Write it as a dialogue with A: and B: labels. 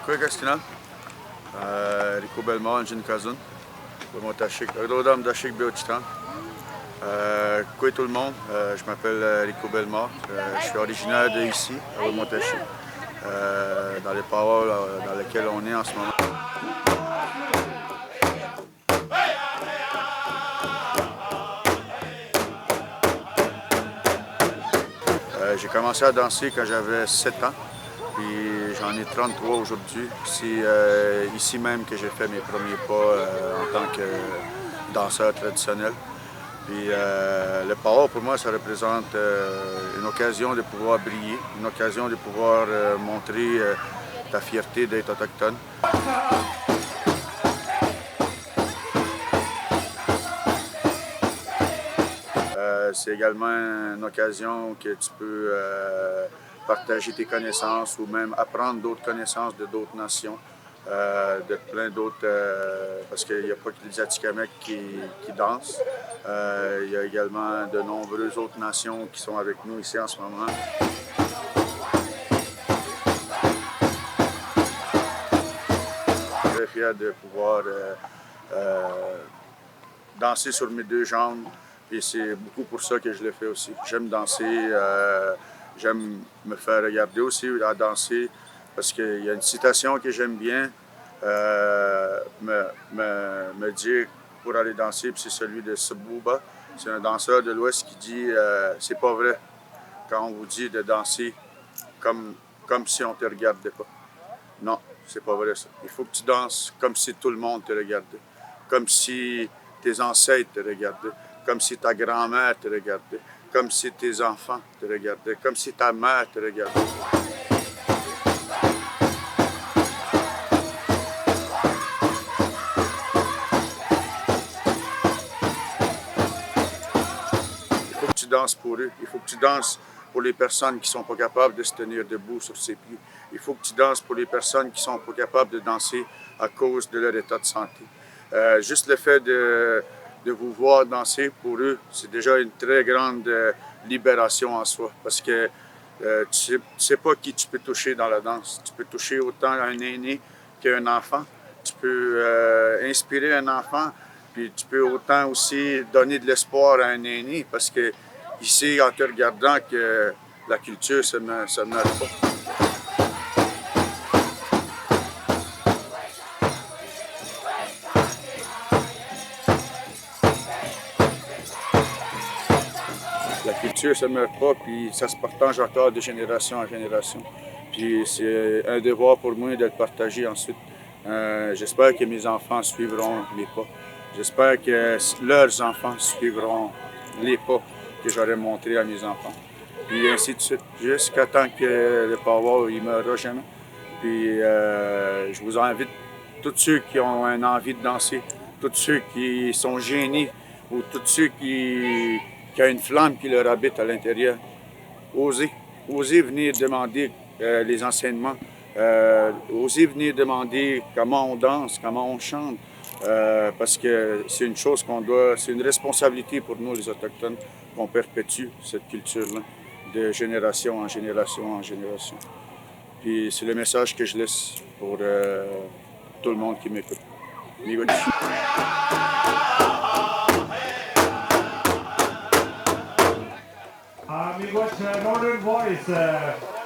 A: Kuya Castina, Rico Belmont, Jin Kazun, Tashik, Rodam Dashik Beochitan. Coucou tout le monde, je m'appelle Rico Belmont, je suis originaire de ici, à Montachi, dans les paroles dans lesquelles on est en ce moment. J'ai commencé à danser quand j'avais 7 ans, puis j'en ai 33 aujourd'hui. C'est ici même que j'ai fait mes premiers pas en tant que danseur traditionnel. Puis le power, pour moi, ça représente une occasion de pouvoir briller, une occasion de pouvoir montrer ta fierté d'être autochtone. C'est également une occasion que tu peux partager tes connaissances ou même apprendre d'autres connaissances de d'autres nations, de plein d'autres, parce qu'il n'y a pas que les Atikamekw qui dansent. Il y a également de nombreuses autres nations qui sont avec nous ici en ce moment. Je suis très fier de pouvoir danser sur mes deux jambes. Et c'est beaucoup pour ça que je le fais aussi. J'aime danser, j'aime me faire regarder aussi à danser, parce qu'il y a une citation que j'aime bien me dire pour aller danser, puis c'est celui de Sabuba. C'est un danseur de l'Ouest qui dit c'est pas vrai quand on vous dit de danser comme si on te regardait pas. Non, c'est pas vrai ça. Il faut que tu danses comme si tout le monde te regardait, comme si tes ancêtres te regardaient, comme si ta grand-mère te regardait, comme si tes enfants te regardaient, comme si ta mère te regardait. Il faut que tu danses pour eux, il faut que tu danses pour les personnes qui ne sont pas capables de se tenir debout sur ses pieds. Il faut que tu danses pour les personnes qui ne sont pas capables de danser à cause de leur état de santé. Juste le fait de vous voir danser, pour eux, c'est déjà une très grande libération en soi, parce que tu sais pas qui tu peux toucher dans la danse. Tu peux toucher autant un aîné qu'un enfant. Tu peux inspirer un enfant, puis tu peux autant aussi donner de l'espoir à un aîné, parce que ici, en te regardant, que la culture se meurt pas. La culture ne se meurt pas, puis ça se partage encore de génération en génération. Puis c'est un devoir pour moi de le partager ensuite. J'espère que mes enfants suivront mes pas. J'espère que leurs enfants suivront les pas que j'aurais montrés à mes enfants. Puis ainsi de suite, jusqu'à temps que le power ne meura jamais. Puis je vous invite, tous ceux qui ont une envie de danser, tous ceux qui sont gênés ou tous ceux qui ont une flamme qui leur habite à l'intérieur, osez venir demander les enseignements, osez venir demander comment on danse, comment on chante, parce que c'est une chose c'est une responsabilité pour nous les Autochtones, qu'on perpétue cette culture-là de génération en génération en génération. Puis c'est le message que je laisse pour tout le monde qui m'écoute.
B: We've got Northern Voice.